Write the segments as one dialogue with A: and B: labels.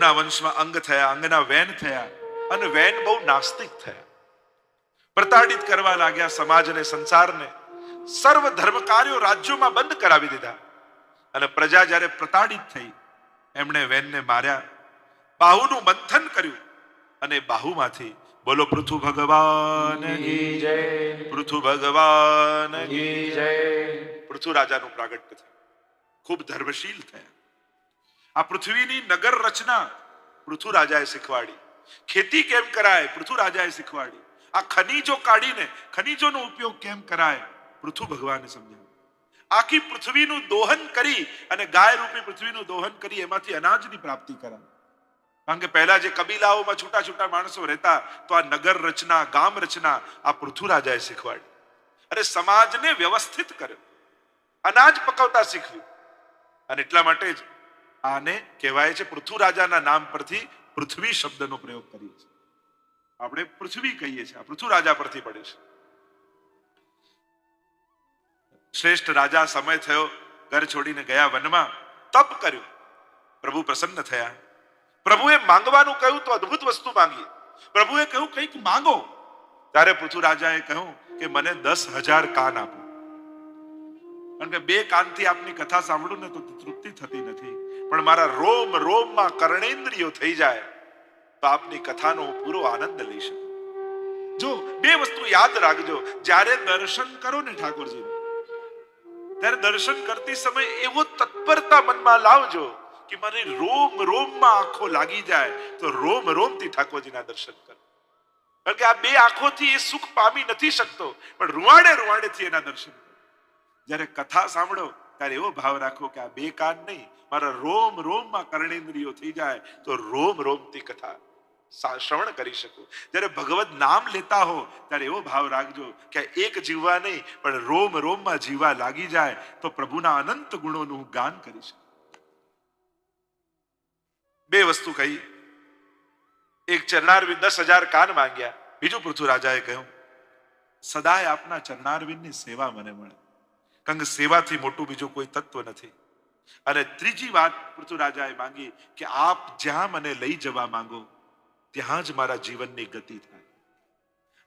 A: પ્રભુના વંશમાં અંગ થયા, અંગના વેન થયા, અને વેન બહુ નાસ્તિક થયા, પ્રતાડિત કરવા લાગ્યા સમાજને, સંસારને. સર્વ ધર્મ કાર્યો રાજ્યોમાં બંધ કરાવી દીધા. અને પ્રજા જ્યારે પ્રતાડિત થઈ, એમણે વેનને માર્યા, બાહુનું મંથન કર્યું, અને બાહુમાંથી બોલો પૃથુ ભગવાન કી જય, પૃથુ ભગવાન કી જય. પૃથુ રાજાનું પ્રાગટ્ય થયું, ખૂબ ધર્મશીલ થયા. આ પૃથ્વીની નગર રચના પૃથુ રાજાએ શીખવાડી, ખેતી કેમ કરાય પૃથુ રાજાએ શીખવાડી, આ ખનીજો કાઢીને ખનીજોનો ઉપયોગ કેમ કરાય પૃથુ ભગવાને સમજાવ્યું. આખી પૃથ્વીનું દોહન કરી અને ગાય રૂપી પૃથ્વીનું દોહન કરી એમાંથી અનાજની પ્રાપ્તિ કરાય. કારણ કે પહેલા જે કબીલાઓમાં છૂટા છૂટા માણસો રહેતા, તો આ નગર રચના, ગામ રચના આ પૃથુ રાજાએ શીખવાડી. અને સમાજને વ્યવસ્થિત કર્યો, અનાજ પકવતા શીખવ્યું. અને એટલા માટે જ આને કહેવાય છે, પૃથુ રાજાના નામ પરથી પૃથ્વી શબ્દનો પ્રયોગ કરીએ છીએ. આપણે પૃથ્વી કહીએ છીએ, આ પૃથુ રાજા પરથી પડે છે. શ્રેષ્ઠ રાજા સમય થયો, ઘર છોડીને ગયા વનમાં, તપ કર્યું. પ્રભુ પ્રસન્ન થયા. પ્રભુએ માંગવાનું કહ્યું તો અદ્ભુત વસ્તુ માંગી. પ્રભુએ કહ્યું કંઈક માંગો. ત્યારે પૃથુ રાજાએ કહ્યું કે મને 10,000 કાન આપો. કારણ કે 2 કાનથી આપની કથા સાંભળું ને તો તૃપ્તિ થતી નથી, પણ મારા રોમ રોમમાં કર્ણેન્દ્રિયો થઈ જાય તો આપની કથાનો પૂરો આનંદ લઈ શકું. જો 2 વસ્તુ યાદ રાખજો, જ્યારે દર્શન કરો ને ઠાકોરજી, ત્યારે દર્શન કરતી સમય એવો તત્પરતા મનમાં લાવજો કે મારી રોમ રોમમાં આંખો લાગી જાય તો રોમ રોમથી ઠાકોરજીના દર્શન કરો. કારણ કે આ 2 આંખોથી એ સુખ પામી નથી શકતો, પણ રૂવાડે રૂવાડેથી એના દર્શન કરો. જ્યારે કથા સાંભળો ત્યારે એવો ભાવ રાખો કે આ 2 કાન નહીં, મારા રોમ રોમમાં કર્ણેન્દ્રિયો થઈ જાય તો રોમ રોમથી કથા શ્રવણ કરી શકું. જ્યારે ભગવત નામ લેતા હો ત્યારે એવો ભાવ રાખજો કે એક જીવવા નહીં, પણ રોમ રોમમાં જીવવા લાગી જાય તો પ્રભુના અનંત ગુણોનું હું ગાન કરી શકું. 2 વસ્તુ કહી. એક ચરણારવિંદ 10,000 કાન માંગ્યા. બીજું પૃથુ રાજાએ કહ્યું સદાય આપના ચરણારવિંદની સેવા મને મળે, કારણ કે સેવાથી મોટું બીજું કોઈ તત્વ નથી. અને ત્રીજી વાત પૃથુ રાજાએ માંગી કે આપ જ્યાં મને લઈ જવા માંગો ત્યાં જ મારા જીવનની ગતિ થાય.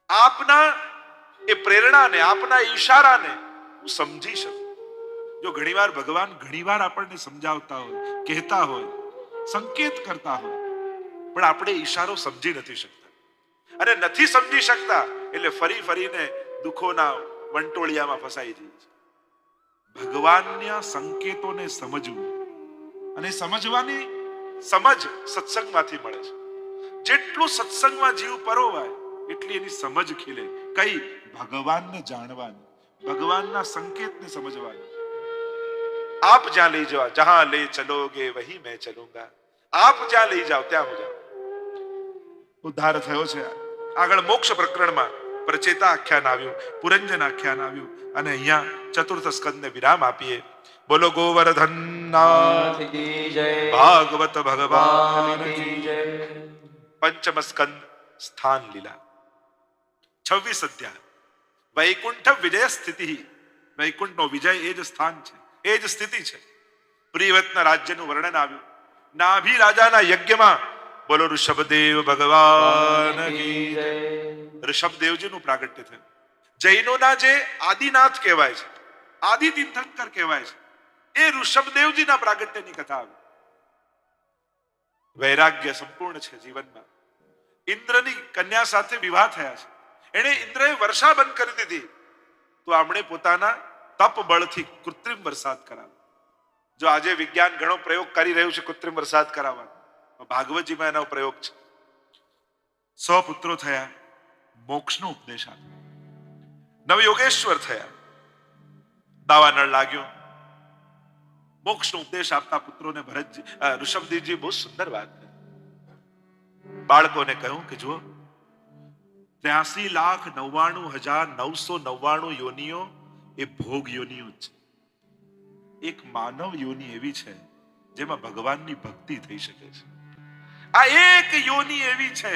A: આપના એ પ્રેરણાને, આપના ઈશારાને હું સમજી શકું. જો ઘણીવાર ભગવાન ઘણીવાર આપણને સમજાવતા હોય, કહેતા હોય, સંકેત કરતા હોય, પણ આપણે ઈશારો સમજી નથી શકતા. અને નથી સમજી શકતા એટલે ફરી ફરીને દુઃખોના વંટોળિયામાં ફસાઈ જઈએ છીએ. ભગવાનના સંકેતોને સમજવું, અને સમજવાની સમજ સત્સંગમાંથી મળે છે. જેટલું સત્સંગમાં જીવ પરોવાય એટલી એની સમજ ખીલે. કઈ? ભગવાનને જાણવાની, ભગવાનના સંકેતને સમજવાની. આપ જ્યાં લઈ જાઓ, જહાં લે ચલોગે વહી મેં ચલુંગા. આપ જ્યાં લઈ જાઓ ત્યાં હું જાઉં. ઉદ્ધાર થયો છે. આગળ મોક્ષ પ્રકરણમાં પ્રચેતા આખ્યાન આવ્યું, પુરંજન આખ્યાન આવ્યું, અને અહીંયા ચતુર્થ સ્કંદને વિરામ આપીએ. બોલો ગોવર્ધનનાથ કી જય, ભાગવત ભગવાન કી જય. પંચમ સ્કંદ સ્થાન લીલા, 26 અધ્યાય. વૈકુંઠ વિજય સ્થિતિ. વૈકુંઠનો વિજય એ જ સ્થાન છે, એ જ સ્થિતિ છે. પ્રિયવ્રતના રાજ્યનું વર્ણન આવ્યું. નાભી રાજાના યજ્ઞમાં બોલો ઋષભદેવ ભગવાન કી જય. ઋષભદેવજીનું પ્રાગટ્ય થયું. જૈનોના જે આદિનાથ કહેવાય છે, આદિ તીર્થંકર કહેવાય છે, એ ઋષભદેવજીના પ્રાગટ્યની કથા આવી. વૈરાગ્ય સંપૂર્ણ છે જીવનમાં. ઇન્દ્રની કન્યા સાથે વિવાહ થયા છે. એને ઇન્દ્રએ વર્ષા બંધ કરી દીધી, તો આપણે પોતાના તપ બળથી કૃત્રિમ વરસાદ કરાવ્યો. જો આજે વિજ્ઞાન ઘણો પ્રયોગ કરી રહ્યું છે કૃત્રિમ વરસાદ કરાવવાનો, ભાગવતજીમાં એનો પ્રયોગ છે. 100 પુત્રો થયા, મોક્ષનો ઉપદેશ આપ્યો. નવયોગેશ્વર થયા, દાવાનળ લાગ્યો. મોક્ષનો ઉપદેશ આપતા પુત્રોને ઋષભદેવજી બહુ સુંદર વાત કરી. બાળકોને કહ્યું કે જુઓ, 83,99,999 યોનિઓ એ ભોગ યોનિઓ છે. એક માનવ યોનિ એવી છે જેમાં ભગવાનની ભક્તિ થઈ શકે છે. આ એક યોનિ એવી છે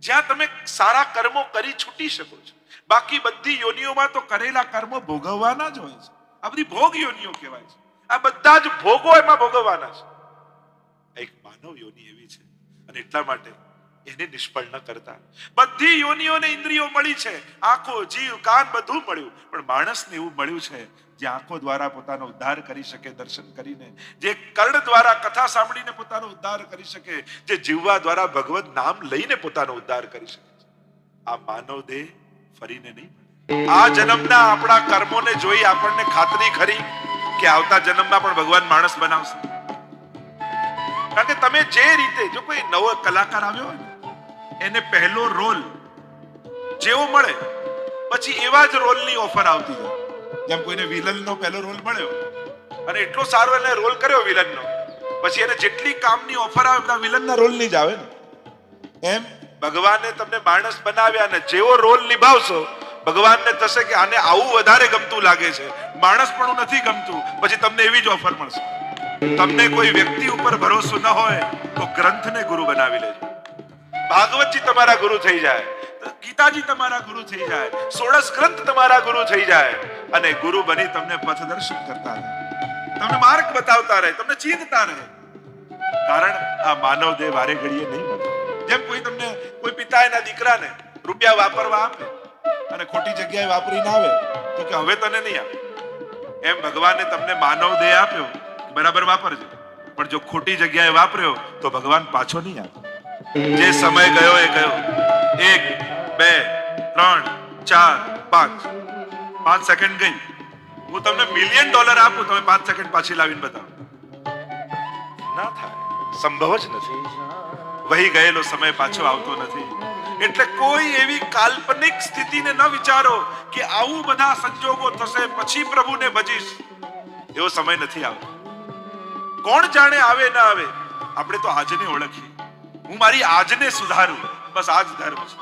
A: જ્યાં તમે સારા કર્મો કરી છૂટી શકો છો. બાકી બધી યોનિઓમાં તો કરેલા કર્મો ભોગવવાના જ હોય છે. આ બધી ભોગ યોનિઓ કહેવાય છે. આ બધા જ ભોગો એમાં ભોગવવાના છે. એક માનવ યોનિ એવી છે અને એટલા માટે એને નિષ્ફળ ન કરતા. બધી યોનિઓને ઇન્દ્રિયો મળી છે, આંખો, જીવ, કાન બધું મળ્યું, પણ માણસને એવું મળ્યું છે જે આંખો દ્વારા પોતાનો ઉદ્ધાર કરી શકે દર્શન કરીને, જે કર્ણ દ્વારા કથા સાંભળીને પોતાનો ઉદ્ધાર કરી શકે, જે જીવવા દ્વારા ભગવત નામ લઈને પોતાનો ઉદ્ધાર કરી શકે. આ માનવ દેહ ફરીને નહીં મળે. આ જન્મના આપણા કર્મોને જોઈ આપણને ખાતરી ખરી કે આવતા જન્મમાં પણ ભગવાન માણસ બનાવશે. કારણ કે તમે જે રીતે, જો કોઈ નવો કલાકાર આવ્યો હોય ને, એને પહેલો રોલ જેવો મળે પછી એવા જ રોલની ઓફર આવતી જાય. જેમ કોઈને વિલનનો પહેલો રોલ મળ્યો અને એટલો સારો એને રોલ કર્યો વિલનનો, પછી એને જેટલી કામની ઓફર આવે બધા વિલનના રોલની જ આવે ને. એમ ભગવાને તમને માણસ બનાવ્યા ને જેવો રોલ નિભાવશો, ભગવાનને થશે કે આને આવું વધારે ગમતું લાગે છે, માણસ પણ નથી ગમતું, પછી તમને એવી જ ઓફર મળશે. તમને કોઈ વ્યક્તિ ઉપર ભરોસો ન હોય તો ગ્રંથને ગુરુ બનાવી લેજો. ભાગવતજી તમારા ગુરુ થઈ જાય, ગીતાજી તમારા ગુરુ થઈ જાય, 16 ગ્રંથ તમારા ગુરુ થઈ જાય અને ગુરુ બની તમને પથદર્શન કરતા રહે, તમને માર્ગ બતાવતા રહે, તમને ચીંધતા રહે. કારણ આ માનવ દેહ વારે ઘડીએ નહીં મળે. જેમ તમને કોઈ પિતા એના દીકરાને રૂપિયા વાપરવા આપે અને ખોટી જગ્યાએ વાપરી ના આવે તો કે હવે તને નહીં આપે, એમ ભગવાને તમને માનવ દેહ આપ્યો, બરાબર વાપરજો, પણ જો ખોટી જગ્યાએ વાપર્યો તો ભગવાન પાછો નહીં આપે. જે સમય ગયો એ ગયો. 1 2 3 4 5 5 સેકન્ડ ગઈ. હું તમને $1 મિલિયન આપું, તમે 5 સેકન્ડ પાછી લાવીને બતાવો, ના થાય, સંભવ જ નથી. વહી ગયેલો સમય પાછો આવતો નથી. એટલે કોઈ એવી કાલ્પનિક સ્થિતિને ન વિચારો કે આવું બધા સંજોગો થશે પછી પ્રભુને ભજીશ, એવો સમય નથી આવતો. કોણ જાણે આવે ના આવે, આપણે તો આજને ઓળખીએ. હું મારી આજને સુધારું, બસ આજ ધર્મ છે.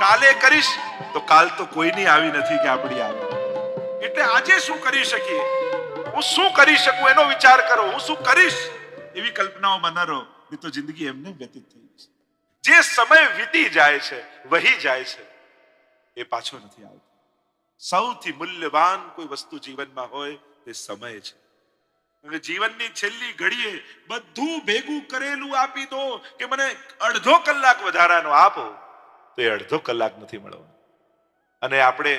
A: કાલે કરીશ તો કાલ તો કોઈની આવી નથી કે આપણી આવે. એટલે આજે શું કરી શકીએ, હું શું કરી શકું એનો વિચાર કરો. હું શું કરીશ એવી કલ્પનાઓમાં ન રહો, નહીં તો જિંદગી એમને વ્યતીત થઈ જશે. જે સમય વીતી જાય છે, વહી જાય છે, એ પાછો નથી આવતો. સૌથી મૂલ્યવાન કોઈ વસ્તુ જીવનમાં હોય તે સમય છે. જીવનની છેલ્લી ઘડીએ બધું ભેગું કરેલું આપી દો કે મને અડધો કલાક વધારાનો આપો, તો એ અડધો કલાક નથી મળવાનો. અને આપણે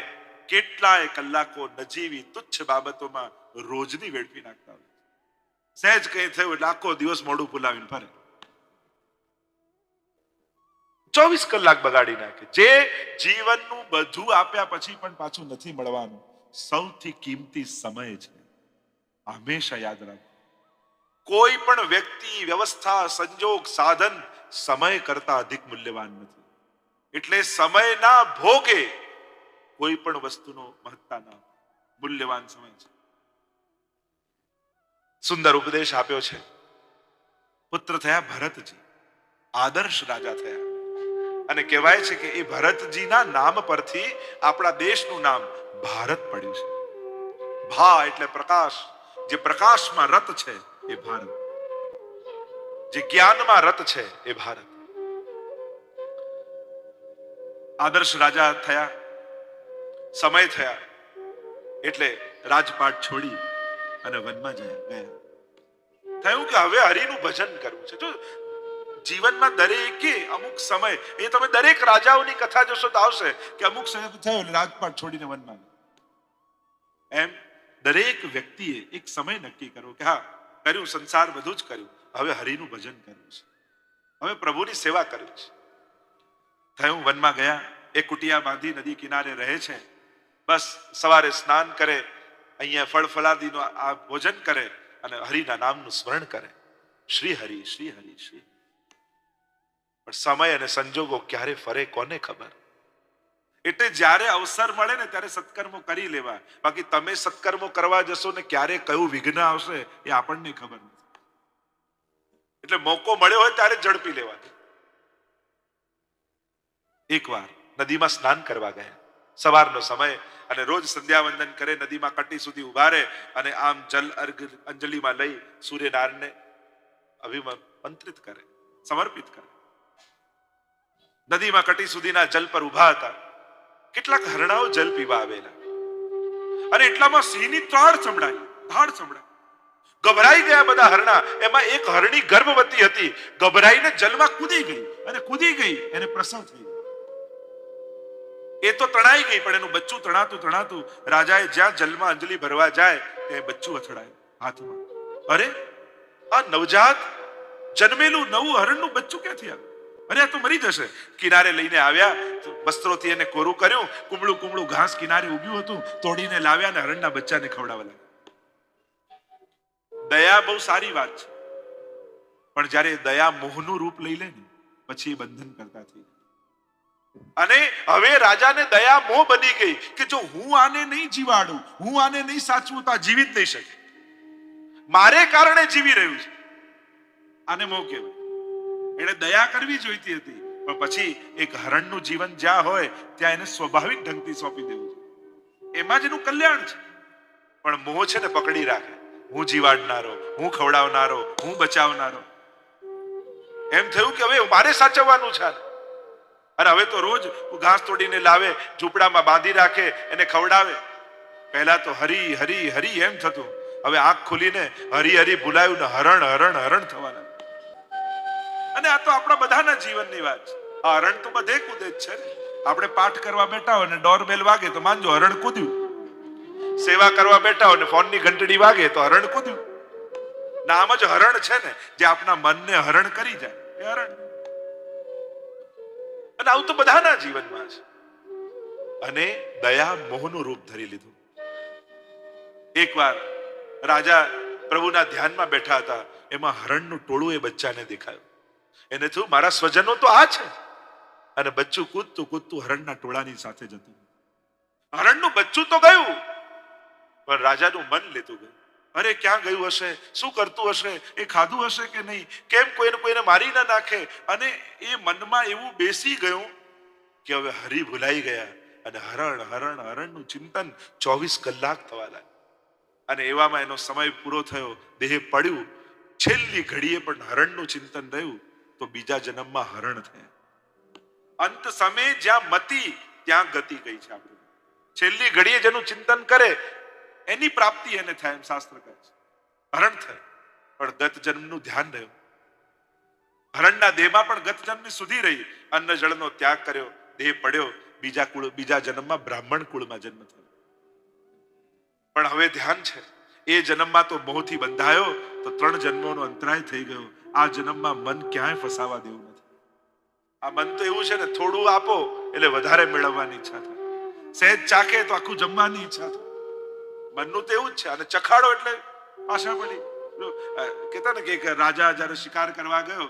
A: કેટલાય કલાકો નજીવી તુચ્છ બાબતોમાં રોજની વેડફી નાખતા હોય. સહેજ કઈ થયું એટલે આખો દિવસ મોઢું ફુલાવીને ફરે, 24 કલાક બગાડી નાખે. જે જીવનનું બધું આપ્યા પછી પણ પાછું નથી મળવાનું સૌથી કિંમતી સમય છે. હંમેશા યાદ રાખો, કોઈ પણ વ્યક્તિ, વ્યવસ્થા, સંજોગ, સાધન સમય કરતા અધિક મૂલ્યવાન નથી. એટલે સમયના ભોગે કોઈ પણ વસ્તુનો મહત્તા ના, મૂલ્યવાન સમય છે. સુંદર ઉપદેશ આપ્યો છે. પુત્ર થયા ભરતજી, આદર્શ રાજા થયા, અને કહેવાય છે કે એ ભરતજીના નામ પરથી આપણા દેશનું નામ ભારત પડ્યું છે. ભા એટલે પ્રકાશ, જે પ્રકાશમાં રત છે એ ભારત, જે જ્ઞાનમાં રત છે એ ભારત. આદર્શ રાજા થયા, સમય થયા એટલે રાજપાટ છોડી અને વનમાં ગયા. થયું કે હવે હરિનું ભજન કરવું છે. જો જીવનમાં દરેકે અમુક સમય, એ તમે દરેક રાજાઓની કથા જોશો તો આવશે કે અમુક સમય થયો એટલે રાજપાટ છોડીને વનમાં ગયા. એમ દરેક વ્યક્તિએ એક સમય નક્કી કરવો કે હા, કર્યું સંસાર બધું જ કર્યું, હવે હરિનું ભજન કરવું છે, હવે પ્રભુની સેવા કરવી છે. થયું વનમાં ગયા. એક કુટિયા બાંધી નદી કિનારે રહે છે. બસ સવારે સ્નાન કરે, અહીંયા ફળ ફલાદીનો આ ભોજન કરે અને હરિના નામનું સ્મરણ કરે, શ્રી હરિ શ્રી હરિ શ્રી. પણ સમય અને સંજોગો ક્યારે ફરે કોને ખબર. એટલે જ્યારે અવસર મળે ને ત્યારે સત્કર્મો કરી લેવા. બાકી તમે સત્કર્મો કરવા જશો ને ક્યારે કયું વિઘ્ન આવશે એ આપણને ખબર નથી. એટલે મોકો મળ્યો હોય ત્યારે ઝડપી લેવા. એકવાર નદીમાં સ્નાન કરવા ગયા, સવારનો સમય, અને રોજ સંધ્યા વંદન કરે, નદીમાં કટી સુધી ઉભા રહે અને આમ જલ અર્ઘ અંજલિમાં લઈ સૂર્યનારાયણને અભિમંત્રિત કરે, સમર્પિત કરે. નદીમાં કટી સુધીના જલ પર ઉભા હતા. કેટલાક હરણાઓ જલ પીવા આવેલા અને એટલામાં સિંહની ધાડ સંભળાઈ. ગભરાઈ ગયા બધા હરણા. એમાં એક હરણી ગર્ભવતી હતી, ગભરાઈને જલમાં કૂદી ગઈ અને કૂદી ગઈ એને પ્રસવ થઈ. એ તો તણાઈ ગઈ, પણ એનું બચ્ચું તણાતું રાજાએ જ્યાં જલમાં અંજલિ ભરવા જાય ત્યાં બચ્ચું અથડાયું હાથમાં. અરે, આ નવજાત જન્મેલું નવું હરણનું બચ્ચું ક્યાંથી આવ્યું? અરે, આ તો મરી જશે. કિનારે લઈને આવ્યા, વસ્ત્રોથી એને કોરું કર્યું, કુમળું ઘાસ કિનારે ઉગ્યું હતું, તોડીને લાવ્યા અને હરણના બચ્ચાને ખવડાવવા લાગ્યા. દયા બહુ સારી વાત છે, પણ જ્યારે દયા મોહનું રૂપ લઈ લે ને પછી એ બંધન કરતા થઈ. અને હવે રાજાને દયા મોહ બની ગઈ કે જો હું આને નહીં જીવાડું, હું આને નહીં સાચવું તો આ જીવી જ નહીં શકે. મારે કારણે જીવી રહ્યું છે, આને મોહ કહેવાય. એને દયા કરવી જોઈતી હતી, પણ પછી એક હરણનું જીવન જ્યાં હોય ત્યાં એને સ્વાભાવિક ઢંગથી સોંપી દેવું છે. એમાં જ એનું કલ્યાણ છે. પણ મોહ છે ને પકડી રાખે, હું જીવાડનારો, હું ખવડાવનારો, હું બચાવનારો. એમ થયું કે હવે મારે સાચવવાનું છે. અને હવે તો રોજ ઘાસ તોડીને લાવે, ઝૂંપડામાં બાંધી રાખે, એને ખવડાવે. પહેલા તો હરી હરી હરી એમ થતું, હવે આંખ ખોલીને હરી હરી ભૂલાયું ને હરણ હરણ હરણ થવાના. અને આ તો આપણા બધાના જીવનની વાત છે. આ હરણ તો બધે કૂદે જ છે. આપણે પાઠ કરવા બેઠા હોય ને ડોરબેલ વાગે તો માનજો હરણ કૂદ્યું. સેવા કરવા બેઠા હોય ને ફોનની ઘંટડી વાગે તો હરણ કૂદ્યું. નામ જ હરણ છે ને, જે આપણા મનને હરણ કરી જાય એ હરણ. અને આવું તો બધાના જીવનમાં છે. અને દયા મોહનું રૂપ ધરી લીધું. એકવાર રાજા પ્રભુના ધ્યાનમાં બેઠા હતા, એમાં હરણનું ટોળું એ બચ્ચાને દેખાયું. એને થયું મારા સ્વજનો તો આ છે. અને બચ્ચું કૂદતું હરણના ટોળાની સાથે જતું. હરણનું બચ્ચું તો ગયું, પણ રાજાનું મન લેતું ગયું. અરે, ક્યાં ગયું હશે, શું કરતું હશે, એ ખાધું હશે કે નહીં, કેમ કોઈને મારી ના નાખે. અને એ મનમાં એવું બેસી ગયું કે હવે હરી ભૂલાઈ ગયા અને હરણનું ચિંતન 24 કલાક થવા લાગ્યું. અને એવામાં એનો સમય પૂરો થયો, દેહ પડ્યું. છેલ્લી ઘડીએ પણ હરણનું ચિંતન રહ્યું તો બીજા જન્મમાં હરણ થયા. અંત સમયે જ્યાં મતિ ત્યાં ગતિ ગઈ છે. આપણે છેલ્લી ઘડીએ જેનું ચિંતન કરે એની પ્રાપ્તિ એને થાય, એમ શાસ્ત્ર કહે છે. હરણ થાય, પણ ગત જન્મનું ધ્યાન રહ્યું. હરણના દેહમાં પણ ગત જન્મની સુધી રહી. અન્ન જળનો ત્યાગ કર્યો, દેહ પડ્યો, બીજા જન્મમાં બ્રાહ્મણ કુળમાં જન્મ થયો. પણ હવે ધ્યાન છે, એ જન્મમાં તો મોહથી બંધાયો તો 3 જન્મોનો અંતરાય થઈ ગયો. આ જન્મમાં મન ક્યાંય ફસાવા દેવું નથી. આ મન તો એવું છે ને, થોડું આપો એટલે વધારે મેળવવાની ઈચ્છા થાય, સહેજ ચાખે તો આખું જમવાની ઈચ્છા થાય. મનનું તો એવું જ છે. અને ચખાડો એટલે પાછા પડી. કહેતા ને કે રાજા જયારે શિકાર કરવા ગયો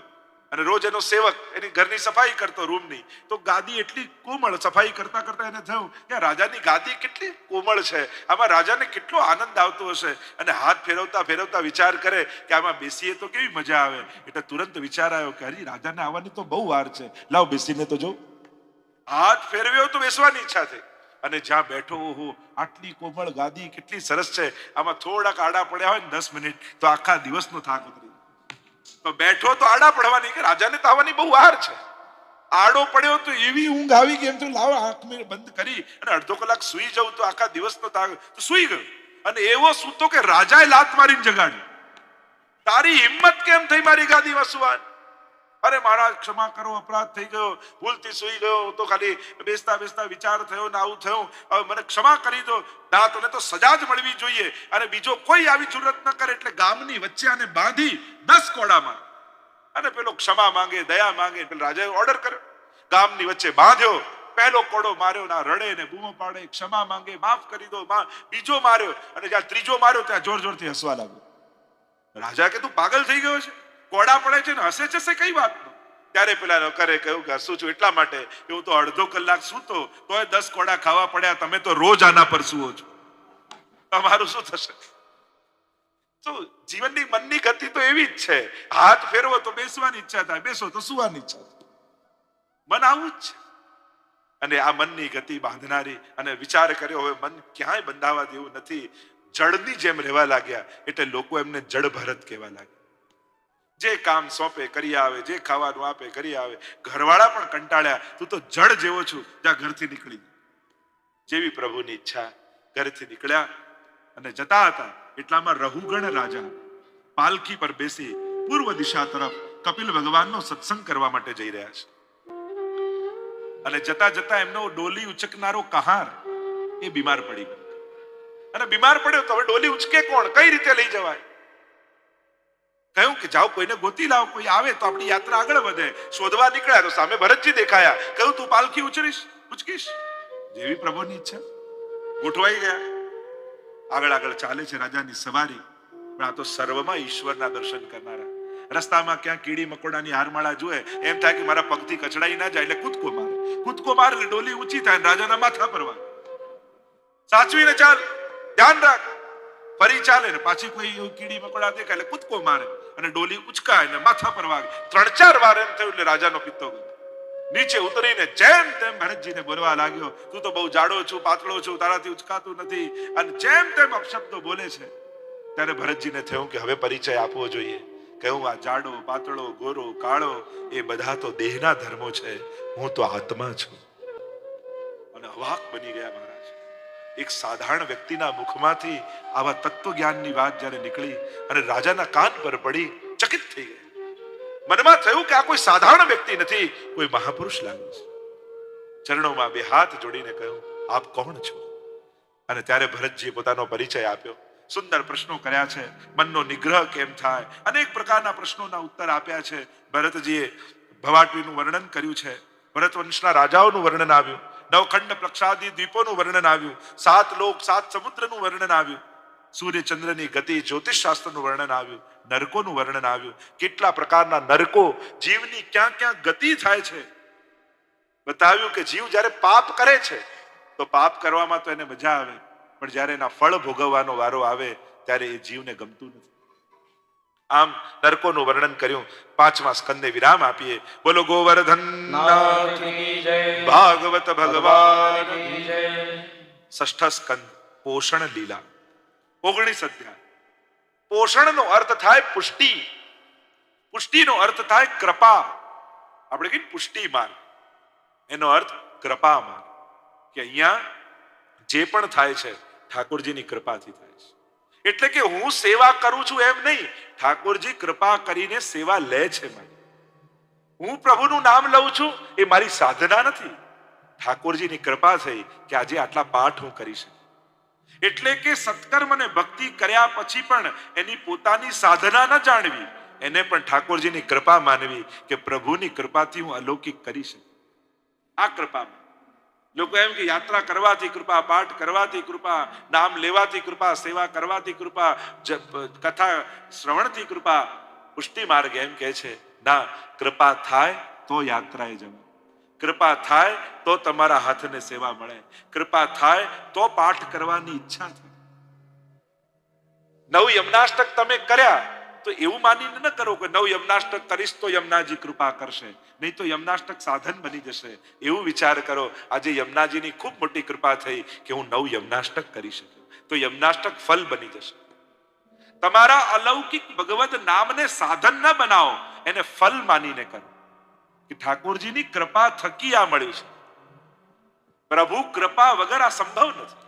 A: અને રોજ એનો સેવક એની ઘરની સફાઈ કરતો, રૂમની, તો ગાદી એટલી કોમળ, સફાઈ કરતા કરતા એને થયું કે રાજાની ગાદી કેટલી કોમળ છે, આમાં રાજાને કેટલો આનંદ આવતો હશે. અને હાથ ફેરવતા વિચાર કરે કે આમાં બેસીએ તો કેવી મજા આવે. એટલે તુરંત વિચાર આવ્યો કે હરી, રાજાને આવવાની તો બહુ વાર છે, લાવ બેસીને તો જો. હાથ ફેરવ્યો તો બેસવાની ઈચ્છા થઈ. અને જ્યાં બેઠો, ઓહો, આટલી કોમળ ગાદી કેટલી સરસ છે, આમાં થોડાક આડા પડ્યા હોય ને 10 મિનિટ તો આખા દિવસનો થાક ઉતરી. તો બેઠો તો આડા પડવાની, કે રાજાને તો આવવાની બહુ વાર છે. આડો પડ્યો તો એવી ઊંઘ આવી કે એમ તો લાવો આંખ બંધ કરી અને અડધો કલાક સુઈ જવું તો આખા દિવસનો થાક તો સુઈ ગયો. અને એવો સૂતો કે રાજાએ લાત મારીને જગાડ્યો. તારી હિંમત કેમ થઈ મારી ગાદીમાં સુવાની? અરે મહારાજ, ક્ષમા કરો, અપરાધ થઈ ગયો, ભૂલથી સુઈ ગયો, તો ખાલી બેસતા વિચાર થયો ને આવું થયું, હવે મને ક્ષમા કરી દો. ના, તને તો સજા જ મળવી જોઈએ. અને બીજો કોઈ આવી જુરત ન કરે. એટલે ગામની વચ્ચે આને બાંધી 10 કોડામાં, અને પેલો ક્ષમા માંગે, દયા માંગે. પેલો રાજાએ ઓર્ડર કર્યો, ગામની વચ્ચે બાંધ્યો. પહેલો કોડો માર્યો ના રડે ને બૂમો પાડે, ક્ષમા માંગે, માફ કરી દો. બીજો માર્યો, અને જ્યાં ત્રીજો માર્યો ત્યાં જોરથી હસવા લાગ્યો. રાજા કે તું પાગલ થઈ ગયો છે? કોડા પડે છે ને હસે છે કઈ વાત? ત્યારે પેલા નોકરે કહ્યું કે હસું છું એટલા માટે કે હું તો અડધો કલાક સૂતો તોય 10 કોડા ખાવા પડ્યા, તમે તો રોજ આના પર સુવો છો, તમારું શું થશે? તો જીવનની મનની ગતિ તો એવી જ છે. હાથ ફેરવો તો બેસવાની ઈચ્છા થાય, બેસો તો સુવાની ઈચ્છા થાય. મન આવું જ છે. અને આ મનની ગતિ બાંધનારી. અને વિચાર કર્યો, હવે મન ક્યાંય બંધાવા દેવું નથી. જળની જેમ રહેવા લાગ્યા. એટલે લોકો એમને જળ ભરત કહેવા લાગ્યા. જે કામ સોંપે કરી આવે, જે ખાવાનું આપે કરી આવે. ઘરવાળા પણ કંટાળ્યા, તું તો જળ જેવો છું, જ્યાં ઘરથી નીકળી. જેવી પ્રભુની ઈચ્છા, ઘરથી નીકળ્યા અને જતા હતા એટલામાં રહુગણ રાજા પાલખી પર બેસી પૂર્વ દિશા તરફ કપિલ ભગવાનનો સત્સંગ કરવા માટે જઈ રહ્યા છે. અને જતા જતા એમનો ડોલી ઉચકનારો કહાર એ બીમાર પડી ગયો. અને બીમાર પડ્યો તો હવે ડોલી ઉચકે કોણ, કઈ રીતે લઈ જવાય? કહ્યું કે જાઓ કોઈને ગોતી લાવો, કોઈ આવે તો આપણી યાત્રા આગળ વધે. શોધવા નીકળ્યા તો સામે ભરતજી દેખાયા. કહ્યું તું પાલખી ઉચકીશ? જેવી પ્રભુની ઈચ્છા. ગોઠવાઈ ગયા. આગળ આગળ ચાલે છે રાજાની સવારી. પણ આ તો સર્વમાં ઈશ્વરના દર્શન કરનારા. રસ્તામાં ક્યાં કીડી મકોડાની હારમાળા જુએ, એમ થાય કે મારા પગથી કચડાઈ ના જાય, એટલે કૂદકો મારે એટલે ડોલી ઊંચી થાય, રાજાના માથા પર વાગે. સાચવીને ચાલ, ધ્યાન રાખ. ફરી ચાલે ને પાછી કોઈ કીડી મકોડા દેખાય એટલે કૂદકો મારે અને ડોલી ઉચકાય ને માથા પર વાગે. 3-4 વાર એમ થયું એટલે રાજાનો પિત્તો ગયો. નીચે ઉતરીને જેમ તેમ ભરતજીને બોલવા લાગ્યો, તું તો બહુ જાડો છું, પાતળો છું, તારાથી ઉચકાતું નથી. અને જેમ તેમ અપશબ્દો બોલે છે. ત્યારે ભરતજીને થયું કે હવે પરિચય આપવો જોઈએ. કહ્યું આ જાડો, પાતળો, ગોરો, કાળો એ બધા તો દેહના ધર્મો છે, હું તો આત્મા છું. અને અવાક બની ગયા મહારાજ. એક સાધારણ વ્યક્તિના મુખમાંથી આવા તત્વજ્ઞાનની વાત જ્યારે નીકળી અને રાજાના કાન પર પડી, ચકિત થઈ ગયા. મનમાં થયું કે આ કોઈ સાધારણ વ્યક્તિ નથી, કોઈ મહાપુરુષ લાગે છે. ચરણોમાં 2 હાથ જોડીને કહ્યું, આપ કોણ છો? અને ત્યારે ભરતજીએ પોતાનો પરિચય આપ્યો. સુંદર પ્રશ્નો કર્યા છે. મનનો નિગ્રહ કેમ થાય, અનેક પ્રકારના પ્રશ્નોના ઉત્તર આપ્યા છે. ભરતજીએ ભવાટવીનું વર્ણન કર્યું છે. ભરત વંશના રાજાઓનું વર્ણન આવ્યું. નવખંડ પ્લક્ષાદી દ્વીપોનું વર્ણન આવ્યું. 7 લોક 7 સમુદ્રનું વર્ણન આવ્યું. સૂર્ય ચંદ્રની ગતિ, જ્યોતિષ શાસ્ત્રનું વર્ણન આવ્યું. નરકોનું વર્ણન આવ્યું. કેટલા પ્રકારના નરકો, જીવની ક્યાં ક્યાં ગતિ થાય છે બતાવ્યું. કે જીવ જ્યારે પાપ કરે છે તો પાપ કરવામાં તો એને મજા આવે, પણ જ્યારે એના ફળ ભોગવવાનો વારો આવે ત્યારે એ જીવને ગમતું નથી. આમ નરકોનું વર્ણન કર્યું. 5મા સ્કંદે વિરામ આપીએ. બોલો ગોવર્ધન ભાગવત ભગવાન. 6ઠ સ્કંદ પોષણ લીલા. 19 અધ્યાય. પોષણનો અર્થ થાય પુષ્ટિ. પુષ્ટિનો અર્થ થાય કૃપા. આપણે કહીએ પુષ્ટિ માર્ગ, એનો અર્થ કૃપા માર્ગ. કે અહીંયા જે પણ થાય છે ઠાકોરજીની કૃપાથી થાય છે. એટલે કે હું સેવા કરું છું એમ નહીં, ઠાકોરજી કૃપા કરીને સેવા લે છે. હું પ્રભુનું નામ લઉં છું એ મારી સાધના નથી, ઠાકોરજીની કૃપા થઈ કે આજે આટલા પાઠ હું કરી શકું. એટલે કે સત્કર્મ અને ભક્તિ કર્યા પછી પણ એની પોતાની સાધના ન જાણવી, એને પણ ઠાકોરજીની કૃપા માનવી કે પ્રભુની કૃપાથી હું અલૌકિક કરી શકું. આ કૃપા લોકો એમ કે યાત્રા કરવાથી કૃપા, પાઠ કરવાથી કૃપા, નામ લેવાથી કૃપા, સેવા કરવાથી કૃપા, કથા શ્રવણથી કૃપા. પુષ્ટિ માર્ગ એમ કહે છે ના, કૃપા થાય તો યાત્રાએ જવું, કૃપા થાય તો તમારા હાથને સેવા મળે, કૃપા થાય તો પાઠ કરવાની ઈચ્છા થાય. 9 યમનાષ્ટક તમે કર્યા તો એવું માનીને ન કરો કે 9 યમનાષ્ટક કરીશ તો યમનાજી કૃપા કરશે, નહીં તો યમનાષ્ટક સાધન બની જશે. એવું વિચાર કરો આજે યમનાજીની ખૂબ મોટી કૃપા થઈ કે હું 9 યમનાષ્ટક કરી શક્યો, તો યમનાષ્ટક ફલ બની જશે. તમારા અલૌકિક ભગવત નામને સાધન ન બનાવો, એને ફલ માનીને કરો કે ઠાકોરજીની કૃપા થકી આ મળ્યું છે. પ્રભુ કૃપા વગર આ સંભવ નથી.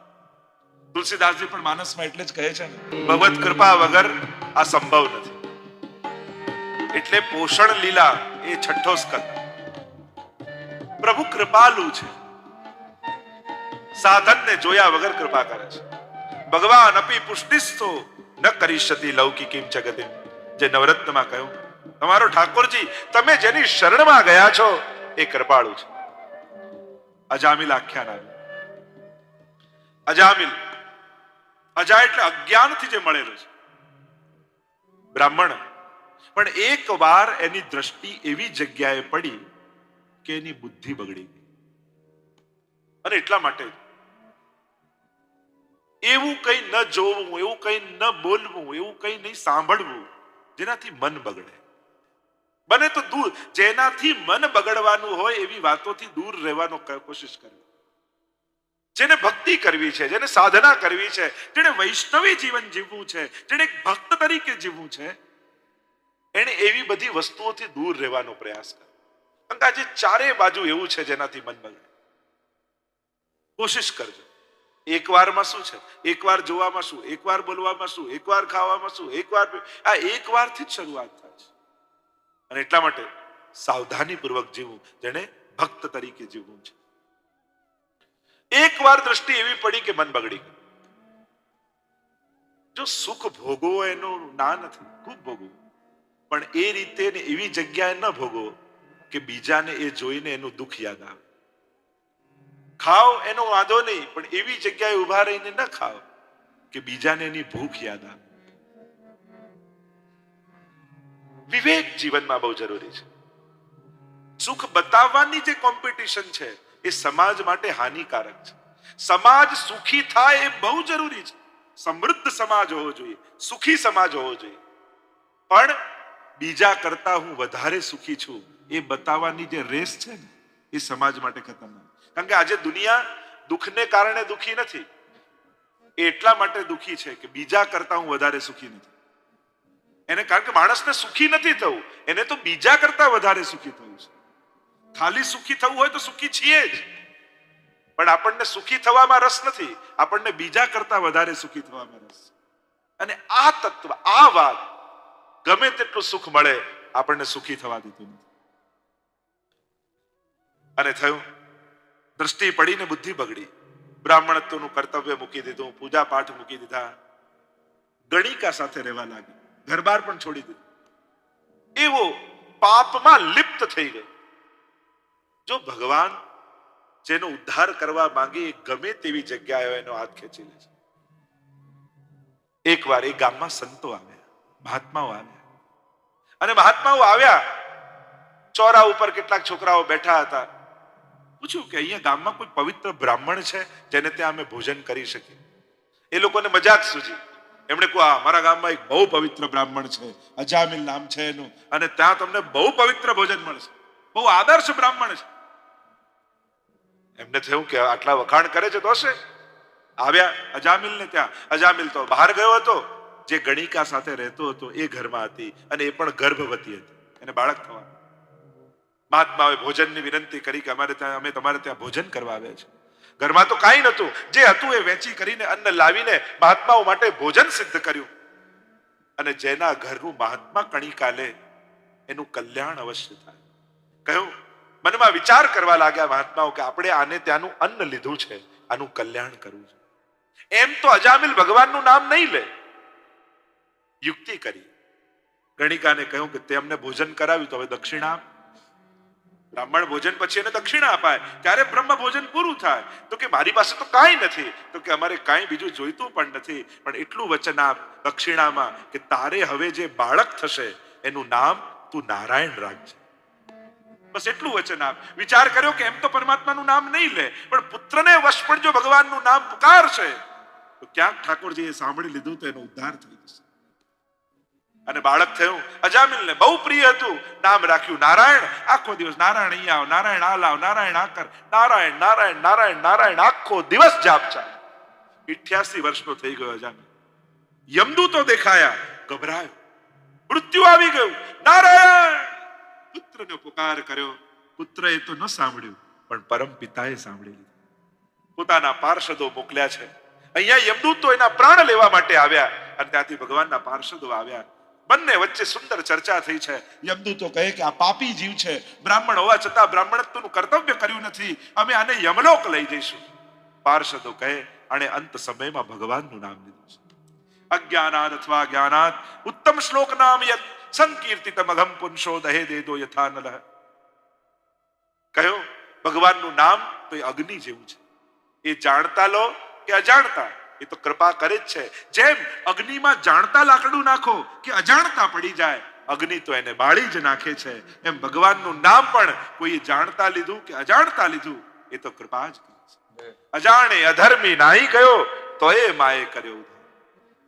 A: તુલસીદાસજી પણ માનસમાં એટલે જ કહે છે ને, ભગવત કૃપા વગર આ સંભવ નથી. એટલે પોષણ લીલા એ 6ઠ્ઠો સ્કંદ. પ્રભુ કૃપાલુ છે, સાધનને જોયા વગર કૃપા કરે છે. ભગવાન અપી પુષ્ટિસ્તો ન કરીશતી લૌકિકીમ જગતિમ. જે નવરત્નમાં કહ્યું, તમારો ઠાકોરજી તમે જેની શરણમાં ગયા છો એ કૃપાળુ છે. અજામિલ આખ્યાન આવ્યું. અજામિલ, અજા એટલે અજ્ઞાનથી જે મળેલો છે બ્રાહ્મણ, પણ એક વાર એની દ્રષ્ટિ એવી જગ્યાએ પડી કે એની બુદ્ધિ બગડી ગઈ. અને એટલા માટે એવું કંઈ ન જોવું, એવું કંઈ ન બોલવું, એવું કંઈ નહીં સાંભળવું જેનાથી મન બગડે. બને તો દૂર, જેનાથી મન બગડવાનું હોય એવી વાતોથી દૂર રહેવાનો કોશિશ કરવી. જેને ભક્તિ કરવી છે, જેને સાધના કરવી છે, જેને વૈષ્ણવી જીવન જીવવું છે, જેને એક ભક્ત તરીકે જીવવું છે, એને એવી બધી વસ્તુઓથી દૂર રહેવાનો પ્રયાસ કરે. કારણ કે આજે ચારે બાજુ એવું છે જેનાથી મન બગડે. કોશિશ કરજો એકવારમાં શું છે? એકવાર જોવામાં શું, એકવાર બોલવામાં શું, એકવાર ખાવામાં શું, એકવાર આ એકવારથી જ શરૂઆત થાય છે. અને એટલા માટે સાવધાની પૂર્વક જીવવું, જેને ભક્ત તરીકે જીવવું છે. એકવાર દ્રષ્ટિ એવી પડી કે મન બગડી ગયું. જો સુખ ભોગવો એનું ના નથી, ખૂબ ભોગવો, પણ એ રીતે ને એવી જગ્યાએ ન ભોગવો કે બીજાને એ જોઈને એનું દુઃખ યાદ આવે. ખાઓ એનો વાંધો નહીં, પણ એવી જગ્યાએ ઉભા રહીને ન ખાઓ કે બીજાને એની ભૂખ યાદ આવે. વિવેક જીવનમાં બહુ જરૂરી છે. સુખ બતાવવાની જે કોમ્પિટિશન છે એ સમાજ માટે હાનિકારક છે. સમાજ સુખી થાય એ બહુ જરૂરી છે. સમૃદ્ધ સમાજ હોવો જોઈએ, સુખી સમાજ હોવો જોઈએ, પણ બીજા કરતા હું વધારે સુખી છું એ બતાવવાની જે રેસ છે ને એ સમાજ માટે ખતરનાક. કારણ કે આજે દુનિયા દુઃખને કારણે દુઃખી નથી, એ એટલા માટે દુઃખી છે કે બીજા કરતા હું વધારે સુખી નથી. એને કારણ કે માણસને સુખી નથી થવું, એને તો બીજા કરતા વધારે સુખી થવું છે. ખાલી સુખી થવું હોય તો સુખી છીએ જ, પણ આપણને સુખી થવામાં રસ નથી, આપણને બીજા કરતા વધારે સુખી થવામાં રસ. અને આ તત્વ, આ વાત ગમે તેટલું સુખ મળે આપણને સુખી થવા દેતું નથી. અને થયું, દ્રષ્ટિ પડીને બુદ્ધિ બગડી, બ્રાહ્મણત્વનું કર્તવ્ય મૂકી દીધું, પૂજા પાઠ મૂકી દીધા, ગણિકા સાથે રહેવા લાગી, ઘરબાર પણ છોડી દીધું. એવો પાપમાં લિપ્ત થઈ ગયો. જો ભગવાન જેનો ઉદ્ધાર કરવા માંગે એ ગમે તેવી જગ્યાએ એનો હાથ ખેંચી લે છે. એકવાર એ ગામમાં સંતો આવ્યા, મહાત્માઓ આવ્યા, અને મહાત્માઓ આવ્યા, ચોરા ઉપર કેટલાક છોકરાઓ બેઠા હતા. પૂછ્યું કે અહીંયા ગામમાં કોઈ પવિત્ર બ્રાહ્મણ છે જેને ત્યાં અમે ભોજન કરી શકીએ? એ લોકોને મજાક સૂજી. એમણે કહ્યું, મારા ગામમાં એક બહુ પવિત્ર બ્રાહ્મણ છે, અજામિલ નામ છે એનું, અને ત્યાં તમને બહુ પવિત્ર ભોજન મળશે, બહુ આદર્શ બ્રાહ્મણ છે. એમને થયું કે આટલા વખાણ કરે છે તો હશે. આવ્યા અજામિલ ને ત્યાં. અજામિલ તો બહાર ગયો હતો, જે ગણિકા સાથે રહેતો હતો એ ઘરમાં હતી, અને એ પણ ગર્ભવતી હતી, એને બાળક થવાનું. મહાત્માએ ભોજનની વિનંતી કરી કે અમે તમારે ત્યાં ભોજન કરવા આવ્યા છે. ઘરમાં તો કાંઈ નહોતું, જે હતું એ વેચી કરીને અન્ન લાવીને મહાત્માઓ માટે ભોજન સિદ્ધ કર્યું. અને જેના ઘરનું મહાત્મા કણિકા લે એનું કલ્યાણ અવશ્ય થાય. કહ્યું, મનમાં વિચાર કરવા લાગ્યા મહાત્માઓ કે આપણે આને ત્યાંનું અન્ન લીધું છે, આનું કલ્યાણ કરવું છે. એમ તો અજામિલ ભગવાનનું નામ નહીં લે. યુક્તિ કરી, ગણિકાને કહ્યું કે તે અમને ભોજન કરાવ્યું તો હવે દક્ષિણા આપ. બ્રાહ્મણ ભોજન પછી એને દક્ષિણા અપાય, ત્યારે બ્રહ્મ ભોજન પૂરું થાય. તો કે મારી પાસે તો કાંઈ નથી. તો કે અમારે કાંઈ બીજું જોઈતું પણ નથી, પણ એટલું વચન આપ દક્ષિણામાં કે તારે હવે જે બાળક થશે એનું નામ તું નારાયણ રાખજે. બસ એટલું વચન આપ. વિચાર કર્યો કે એમ તો પરમાત્માનું નામ નહીં લે, પણ પુત્રને વશ પણ જો ભગવાનનું નામ પુકારશે તો ક્યાંક ઠાકોરજીએ સાંભળી લીધું તો એનો ઉદ્ધાર થઈ જશે. અને બાળક થયું. અજામિલને બહુ પ્રિય હતું, નામ રાખ્યું નારાયણ. આખો દિવસ નારાયણ અહીંયા આવ, નારાયણ આ લાવ, નારાયણ આ કર, નારાયણ નારાયણ નારાયણ નારાયણ, આખો દિવસ જાપ ચાલે. 88 વર્ષનો થઈ ગયો અજામિલ. યમદૂતો દેખાયા, ગભરાયો, મૃત્યુ આવી ગયું. નારાયણ પુત્રનો પુકાર કર્યો. પુત્રએ તો ન સાંભળ્યું, પણ પરમ પિતાએ સાંભળી લીધું. પોતાના પાર્ષદો મોકલ્યા છે. અહીંયા યમદૂતો એના પ્રાણ લેવા માટે આવ્યા, અને ત્યાંથી ભગવાનના પાર્ષદો આવ્યા. બંને વચ્ચે સુંદર ચર્ચા થઈ છે. યમદૂતો કહે કે આ પાપી જીવ છે, બ્રાહ્મણ હોવા છતાં બ્રાહ્મણત્વનું કર્તવ્ય કર્યું નથી, અમે આને યમલોક લઈ જઈશું. પાર્ષદો કહે આણે અંત સમયમાં ભગવાનનું નામ લીધું છે. અજ્ઞાનાદ અથવા જ્ઞાનાદ ઉત્તમ શ્લોક નામ યત સંકીર્તિતમ અઘમ પુંસો દહે દેદો યથા નલઃ. કહ્યું ભગવાનનું નામ તો એ અગ્નિ જેવું છે, એ જાણતા લો કે અજાણતા એ તો કૃપા કરે જ છે. જેમ અગ્નિમાં જાણતા લાકડું નાખો કે અજાણતા પડી જાય, અગ્નિ તો એને બાળી જ નાખે છે, એમ ભગવાનનું નામ પણ કોઈ જાણતા લીધું કે અજાણતા લીધું એ તો કૃપા જ કરે છે. અજાણે અધર્મી નાહી ગયો તો એ માએ કર્યો.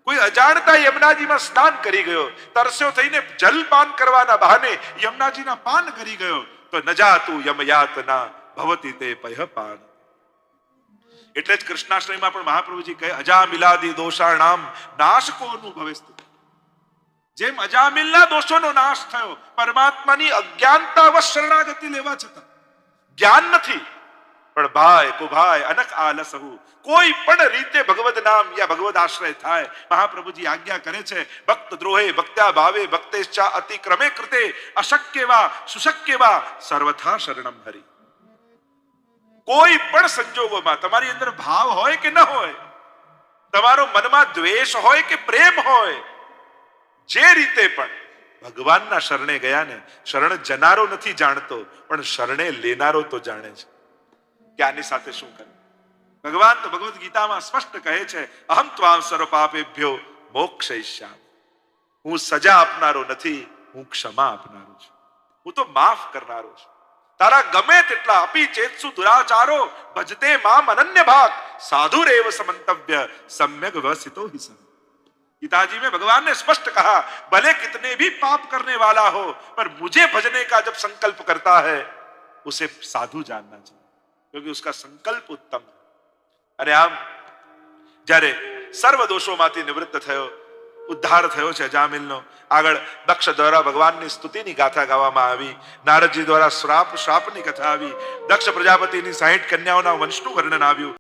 A: કોઈ અજાણતા યમુનાજીમાં સ્નાન કરી ગયો, તરસ્યો થઈને જલપાન કરવાના બહાને યમુનાજીના પાન કરી ગયો, તો ન જાતું યમયાતના ભવતી તે પયઃપાન. એટલે જ કૃષ્ણાષ્ટમીમાં પણ મહાપ્રભુજી કહે અજામિલાદિ દોષાણામ નાશકો અનુભવેસ્તુ. જેમ અજામિલના દોષોનો નાશ થયો, પરમાત્માની અજ્ઞાનતા વશ શરણાગતિ લેવા છતાં, જ્ઞાન નથી પણ ભાઈ કુભાઈ અનક આલસહુ, કોઈ પણ રીતે ભગવદ નામ યા ભગવદ આશ્રય થાય. મહાપ્રભુજી આજ્ઞા કરે છે, ભક્ત દ્રોહે ભક્ત્યા ભાવે ભક્તેશ્ચા અતિક્રમે કૃતે અશક્ય વા સુશક્ય વા સર્વથા શરણમ હરિ. કોઈ પણ સંજોગોમાં તમારી અંદર ભાવ હોય કે ન હોય, તમારો મનમાં દ્વેષ હોય કે પ્રેમ હોય, જે રીતે પણ ભગવાનના શરણે ગયા ને, શરણ જનારો નથી જાણતો, પણ શરણે લેનારો તો જાણે છે કે આની સાથે શું કરે. ભગવાન તો ભગવદ્ ગીતામાં સ્પષ્ટ કહે છે, અહમ ત્વામ સર્વ પાપેભ્યો મોક્ષયિષ્યામિ. હું સજા આપનારો નથી, હું ક્ષમા આપનારો છું, હું તો માફ કરનારો છું. તારા ગમે તેટલા અપી ચેતસુ દુરાચારો ભજતે મામ અનન્ય ભાગ साधुरेव समंतव्य सम्यक व्यवस्थितो ही सम. गीताजी में भगवान ने स्पष्ट कहा, भले कितने भी पाप करने वाला हो, पर मुझे भजने का जब संकल्प करता है उसे साधु जानना चाहिए, क्योंकि उसका संकल्प उत्तम है. अरे आम જ્યારે સર્વ દોષોમાંથી નિવૃત્ત થયો, ઉદ્ધાર થયો છે અજામિલનો, આગળ દક્ષ દ્વારા ભગવાનની સ્તુતિની ગાથા ગાવામાં આવી, નારદજી દ્વારા શ્રાપની કથા આવી, દક્ષ પ્રજાપતિની 60 કન્યાઓના વંશનું વર્ણન આવ્યું.